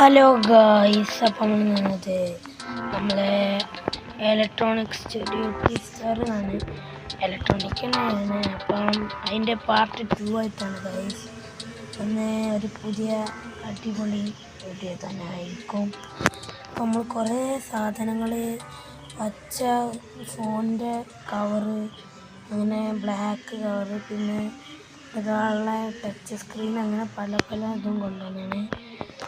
Hello guys, അപ്പം നമ്മളെ electronic studio ആണ്. ഇലക്ട്രോണിക് തന്നെയാണ്. അപ്പം അതിൻ്റെ പാർട്ട് 2 ആയിട്ടാണ് ഗായ്സ്. ഒരു പുതിയ അടിപൊളി വീഡിയോ തന്നെ ആയിരിക്കും. അപ്പം നമ്മൾ കുറേ സാധനങ്ങൾ, പച്ച ഫോണിൻ്റെ കവറ്, അങ്ങനെ ബ്ലാക്ക് കവറ്, പിന്നെ ഒരാളുടെ ടച്ച് സ്ക്രീൻ, അങ്ങനെ പല ഇതും കൊണ്ടുവന്നാണ്.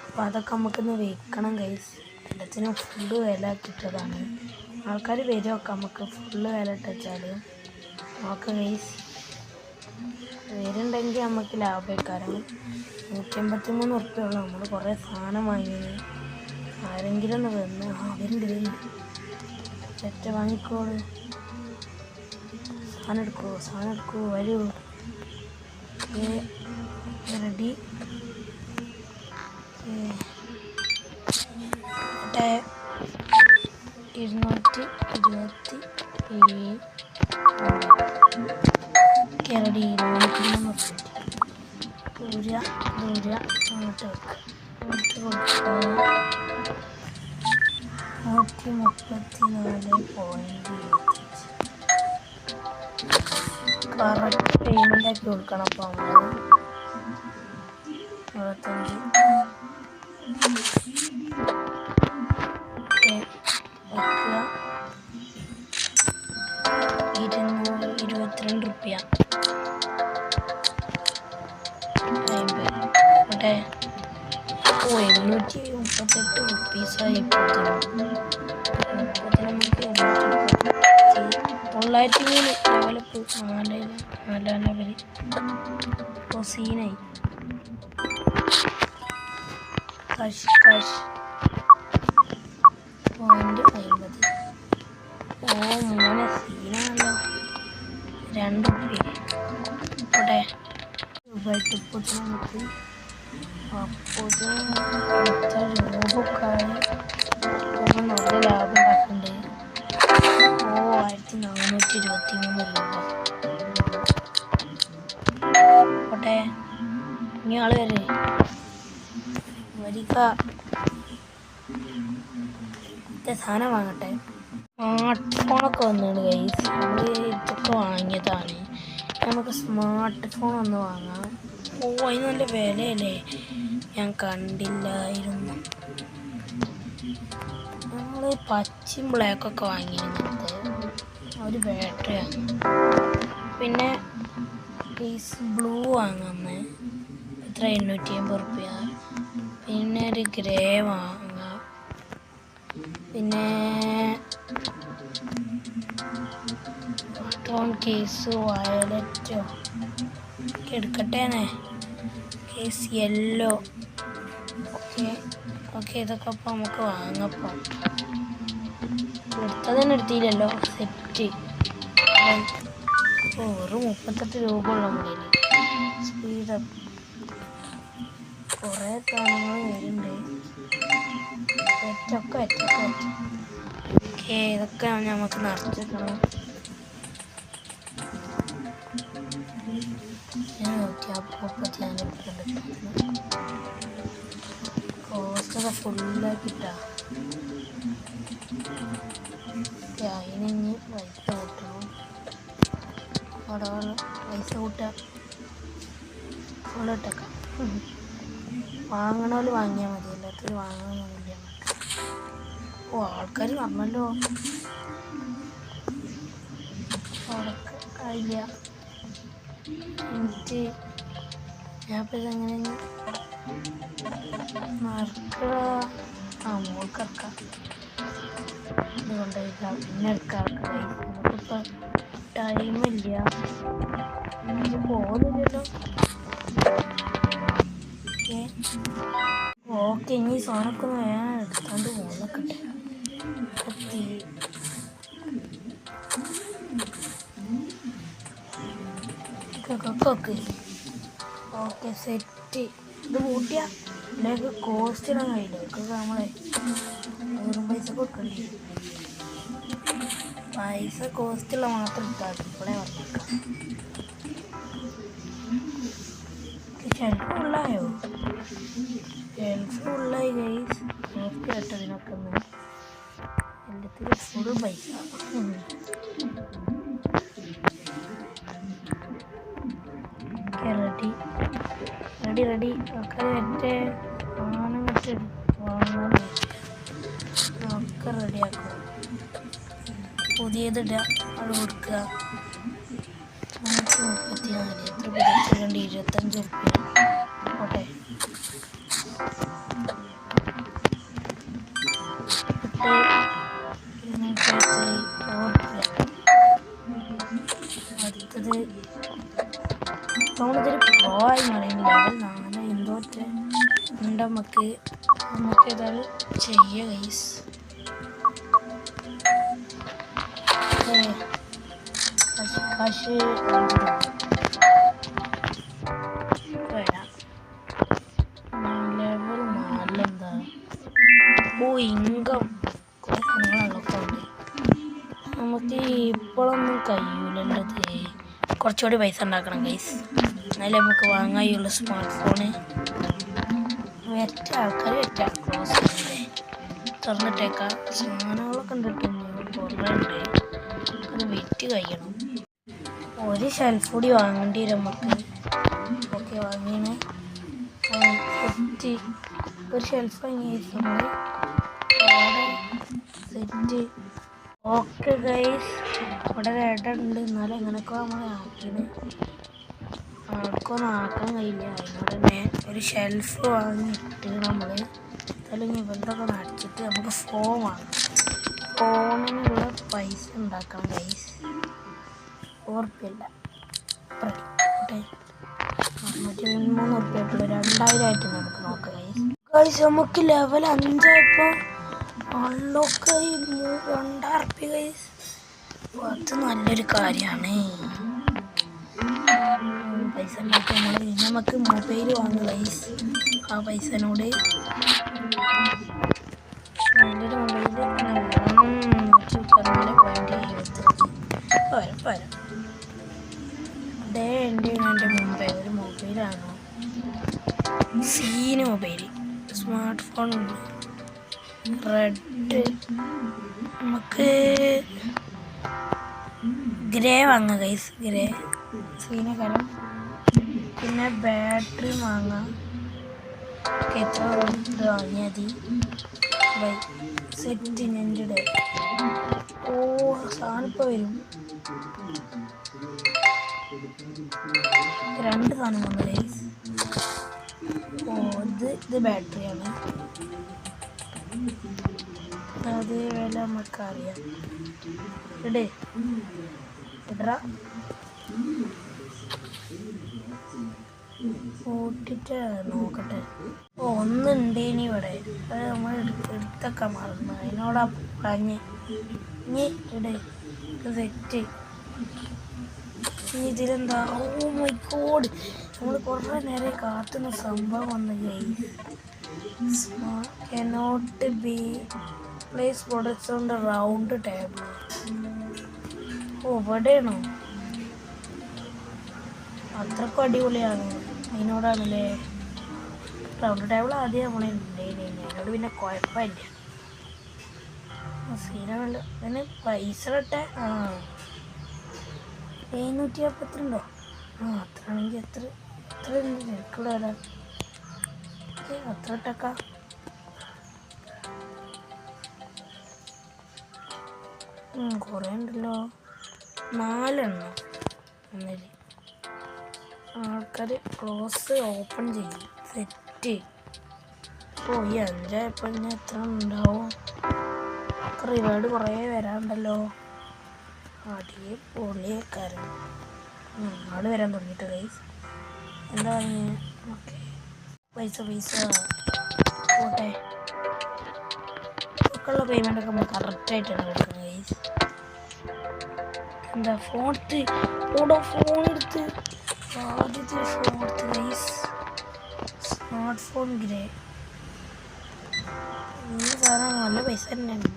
അപ്പോൾ അതൊക്കെ നമുക്കിന്ന് വിൽക്കണം ഗൈസ്. എല്ലാത്തിനും ഫുള്ള് വില കിട്ടതാണ്. ആൾക്കാർ വരുമൊക്കെ നമുക്ക് ഫുള്ള് വില ഇട്ടാൽ നോക്കാം ഗൈസ്. വരുന്നുണ്ടെങ്കിൽ നമുക്ക് ലാഭക്കാരം. 183 ഉറുപ്പികയുള്ളൂ. നമ്മൾ കുറേ സാധനം വാങ്ങിയത്. ആരെങ്കിലും ഒന്ന് വന്ന് വരുന്നുണ്ട് ഒറ്റ വാങ്ങിക്കോളൂ. സാധനം എടുക്കൂ വരൂ. റെഡി. 227 കേരടി ദൂര അങ്ങോട്ട് വെക്കുക. 134.25 കറക്റ്റ് പേയ്മെൻ്റ് ആക്കി കൊടുക്കണം. അപ്പോൾ നമ്മൾ 25 222 റുപ്യ. 838 റുപ്പീസായി. 903 ലെവലപ്പ്. 4 ലെവൽ സീനായി. കാശ് 0.50. ഓ മോനെ സീനാണല്ലോ. 2 റുപ്യ രൂപയായിട്ട് ഇപ്പോൾ നമുക്ക് നല്ല ലാഭം ഉണ്ടാക്കുന്നുണ്ട്. 1423 രൂപ. പോട്ടെ, ഇനി ആള് വരെ വരിക. സാധനം വാങ്ങട്ടെ. സ്മാർട്ട് ഫോണൊക്കെ വന്നാണ് ഗൈസ്. നമ്മൾ ഇതൊക്കെ വാങ്ങിയതാണ്. നമുക്ക് സ്മാർട്ട് ഫോൺ ഒന്ന് വാങ്ങാം. അതിന് നല്ല വിലയല്ലേ, ഞാൻ കണ്ടില്ലായിരുന്നു. നമ്മൾ പച്ചയും ബ്ലാക്കൊക്കെ വാങ്ങിയിരുന്നത് ഒരു ബാറ്ററിയാണ്. പിന്നെ പീസ് ബ്ലൂ വാങ്ങാമെന്ന്. എത്ര? 850 റുപ്യ. പിന്നെ ഒരു ഗ്രേ വാങ്ങാം. പിന്നെ കേസ് വയലറ്റോ എടുക്കട്ടേനെ. Case yellow. ഓക്കെ ഇതൊക്കെ അപ്പോൾ നമുക്ക് വാങ്ങപ്പം. എടുത്തത് തന്നെ എടുത്തില്ലല്ലോ. സെറ്റ് അപ്പോൾ വെറും 38 രൂപ ഉള്ള മുകളിൽ. സ്പീഡപ്പ് കുറേ സാധനങ്ങൾ വരുന്നുണ്ട്. വെച്ചൊക്കെ ഓക്കെ ഇതൊക്കെ നമുക്ക് നിറച്ചെടുക്കണം. കോസ്റ്റൊക്കെ ഫുള്ളാക്കിട്ടാ. അതിന് പൈസ കൂട്ടണം. അവിടെ പൈസ കൂട്ടുക ഫുള്ളിട്ടേക്കാം. വാങ്ങണോല് വാങ്ങിയാൽ മതി, എല്ലാത്തിനും വാങ്ങണമെന്നില്ല. ഓ ആൾക്കാർ പറഞ്ഞല്ലോ. അവിടൊക്കെ കഴിയില്ല. എനിക്ക് ഞാനിപ്പോൾ ഇതെങ്ങനെ മറക്കുക. മോൾക്കിറക്കാം. ഇത് കൊണ്ടുപോയില്ല. പിന്നെ എടുക്കാം. നമുക്കിപ്പോൾ ടൈമില്ല. ഇത് പോകുന്നില്ലല്ലോ. ഓക്കെ ഇനി സാധനമൊക്കെ ഒന്ന് വേണം എടുത്താണ്ട് പോകുന്നൊക്കെ. Okay set. ഇത് കൂട്ടിയാ ഇതിലേക്ക് കോസ്റ്റ് ഇടാൻ കഴിയില്ല. ഒക്കെ നമ്മളെ വെറും പൈസ കൊടുക്കണ്ടേ. പൈസ കോസ്റ്റുള്ള മാത്രം ഇട്ടാൽ ഇപ്പോഴേ പറഞ്ഞേക്കാം. ചെലപ്പുള്ളായോ? ഹെൽപ്ഫുള്ളായി ഗൈസ്. നോക്കി കേട്ടോ ഇതിനൊക്കെ ഒന്ന് എല്ലാത്തിനും ഫുൾ പൈസ. റെഡി റെഡി റെഡി ഒക്കെ മറ്റേ സാധനം മറ്റേ വാങ്ങാൻ ഒക്കെ റെഡിയാക്കുക. പുതിയതിടുക, അത് കൊടുക്കുക. 134 എത്ര പിടിച്ചിട്ടുണ്ട്? 25 റുപ്യ. ഓക്കെ അടുത്തത് നമ്മളിതൊരു പ്രോയി പറയുന്നില്ല. 4 എന്തോറ്റ ഉണ്ട്. നമുക്ക് ഏതായാലും ചെയ്യുക ഗൈസ്. കാശ് വരാം. ലെവൽ 4 എന്താ? ഓ ഇൻകം കുറേ സാധനങ്ങളൊക്കെ ഉണ്ട്. നമുക്ക് ഇപ്പോഴൊന്നും കഴിയൂലല്ലോ. കുറച്ചുകൂടി പൈസ ഉണ്ടാക്കണം ഗൈസ്, എന്നാലേ നമുക്ക് വാങ്ങാനുള്ള സ്മാർട്ട് ഫോണ്. വെറ്റ ആൾക്കാർ വെറ്റ ക്ലോസ് ചെയ്യണ്ടേ, തുറന്നിട്ടേക്കാം. സാധനങ്ങളൊക്കെ കണ്ടിട്ട് കുറേ ഉണ്ട്. അത് വെറ്റ് കഴിയണം. ഒരു ഷെൽഫ് കൂടി വാങ്ങേണ്ടി വരും നമുക്ക്. ഓക്കെ വാങ്ങിയാണ് സെറ്റ്. ഒരു ഷെൽഫ് വാങ്ങി നമ്മൾ സെറ്റ്. ഓക്കെ ഗൈസ്, ഇവിടെ റെഡുണ്ട്. എന്നാലും എങ്ങനെയൊക്കെ നമ്മൾ ആക്കിയത് ആൾക്കൊന്നും ആക്കാൻ കഴിയില്ല. അതിനോട് തന്നെ ഒരു ഷെൽഫ് വാങ്ങിയിട്ട് നമ്മൾ അല്ലെങ്കിൽ ഇവരുടെയൊക്കെ അടിച്ചിട്ട് നമുക്ക് ഫോൺ വാങ്ങാം. ഫോണിനുള്ള പൈസ ഉണ്ടാക്കണം ഗൈസ്. 4 റുപ്യല്ല, 203 റുപ്യ ആയിട്ടുള്ള 2000 ആയിട്ട് നമുക്ക് നോക്കാം ഗൈസ്. ഗൈസ് നമുക്ക് ലെവൽ 5 ആയപ്പോൾ അൺലോക്ക് 2000 റുപ്യ ഗൈസ്. അത് നല്ലൊരു കാര്യമാണ്. പൈസ ഉണ്ടാക്കി നമുക്ക് മൊബൈൽ വാങ്ങും ഗൈസ്. ആ പൈസനോട് നല്ലൊരു മൊബൈൽ വേണം. 124.75 വരാം. എൻ്റെ മുമ്പേ ഒരു മൊബൈലാണ്, സീന് മൊബൈൽ, സ്മാർട്ട് ഫോൺ ഉണ്ട്. റെഡ് നമുക്ക് ഗ്രേ വാങ്ങാം ഗൈസ്. ഗ്രേ സീനകരം. പിന്നെ ബാറ്ററി വാങ്ങാം. എത്ര ഇത് വാങ്ങിയാൽ മതി ബൈ സെറ്റ്. ഞെഞ്ചിടെ ഓ സാധനം ഇപ്പോൾ വരും. 2 സാധനം വന്നു ഗൈസ്. ഓ ഇത് ബാറ്ററിയാണ്. അത് വില നമുക്കറിയാം. ഇടറാ കൂട്ടിട്ട് നോക്കട്ടെ. ഒന്നുണ്ട് ഇനി ഇവിടെ. അത് നമ്മൾ എടുത്തൊക്കെ മറന്നു. അതിനോടാ പറഞ്ഞ് ഇനി ഇട് സെറ്റ്. ഇതിലെന്താ? ഓ മൈ ഗോഡ്, നമ്മൾ കുറേ നേരം കാത്തുന്ന സംഭവം വന്നു guys. Cannot be place products on the round table. ഓ ഇവിടെയാണോ? അത്രക്കും അടിപൊളിയാണ്. അതിനോടാണല്ലേ റൗണ്ട് ടേബിൾ ആദ്യം നമ്മളുണ്ടായിന്. അതിനോട് പിന്നെ കുഴപ്പമില്ല. സീനല്ല അതിന് പൈസ ഇട്ടെ. 772 അത്ര ആണെങ്കിൽ എത്ര എനിക്കിവിടെ അത്ര ഇട്ടേക്കാം. കുറേ ഉണ്ടല്ലോ. 4 എണ്ണം ഒന്നില്. ആൾക്കാർ ക്ലോസ് ഓപ്പൺ ചെയ്യും. സെറ്റ്. ഓ ഈ 5 ആയപ്പോൾ ഇനി എത്ര ഉണ്ടാവും? റിവാർഡ് കുറേ വരാനുണ്ടല്ലോ. അടിപൊളിയേക്കാരൻ ആള് വരാൻ തുടങ്ങിയിട്ട് ഗൈസ്. എന്താ പറഞ്ഞ? ഓക്കെ പൈസ പോട്ടെ. ഒക്കെയുള്ള പേയ്മെൻ്റൊക്കെ നമ്മൾ കറക്റ്റായിട്ടാണ് കൊടുക്കുന്നത് ഗൈസ്. എന്താ ഫോൺ എടുത്ത് ആദ്യത്തെ ഫോൺ എടുത്ത് ഗൈസ്. Smart phone grey. ഈ സാധനം നല്ല പൈസ തന്നെയാണ്.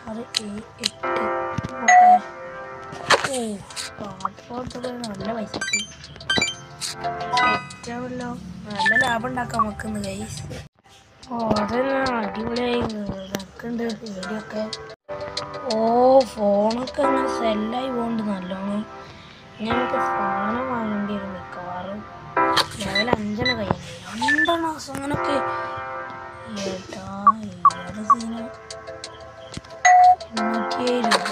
അത് 8 പോട്ടെ. ഓ സ്മാർട്ട് ഫോൺ നല്ല പൈസ കിട്ടി. സെറ്റാവല്ലോ, നല്ല ലാഭം ഉണ്ടാക്കാൻ വെക്കുന്നു ഗൈസ്. ഓ അതന്നെ അടിപൊളിയായി ഇതാക്കുന്നുണ്ട് വീഡിയോ ഒക്കെ. ഓ ഫോണൊക്കെ അങ്ങനെ സെല്ലായി പോകുന്നുണ്ട് നല്ലോണം. ഞങ്ങൾക്ക് സാധനം വാങ്ങേണ്ടി വരും മിക്കവാറും. ലെവൽ 5 കഴിയുന്നുണ്ട്, 2 മാസം അങ്ങനൊക്കെ. ഏട്ടാ ഏത് സീന 87 രൂപ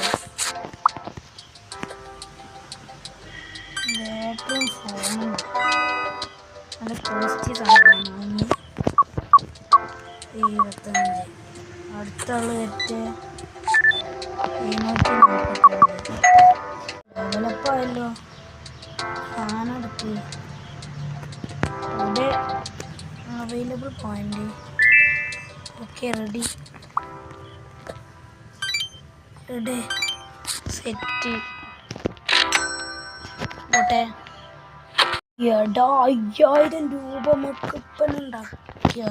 ബാറ്ററിയും ഫോണും നല്ല കോസ്റ്റ് സാധനമാണ്. വാങ്ങി 25. അടുത്ത ആള് വെറ്റ് 742. ഡെവലപ്പായല്ലോ. സാധനം എടുത്ത് ഇവിടെ available point. Okay ready set പോട്ടെ. എടാ 5000 രൂപ നമുക്കിപ്പം ഉണ്ടാക്കിയ.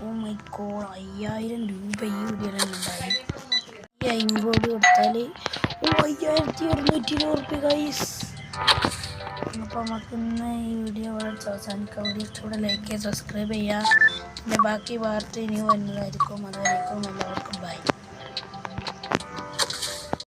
ഓ മൈ ഗോഡ് 5000 രൂപ ഈ വീഡിയോയിലുണ്ടായി. ഈ 50 കൊടുത്താൽ 5120 റുപ്യ ഗൈസ്. അപ്പോൾ നമുക്ക് ഇന്ന് ഈ വീഡിയോ ഇവിടെ അവസാനിക്കാം. വീഡിയോ ഇഷ്ടപ്പെട്ട ലൈക്ക് ചെയ്യുക, സബ്സ്ക്രൈബ് ചെയ്യുക. പിന്നെ ബാക്കി വാർത്ത ഇനി വരുന്നതായിരിക്കും. അതുവരേക്കും എല്ലാവർക്കും ബൈ.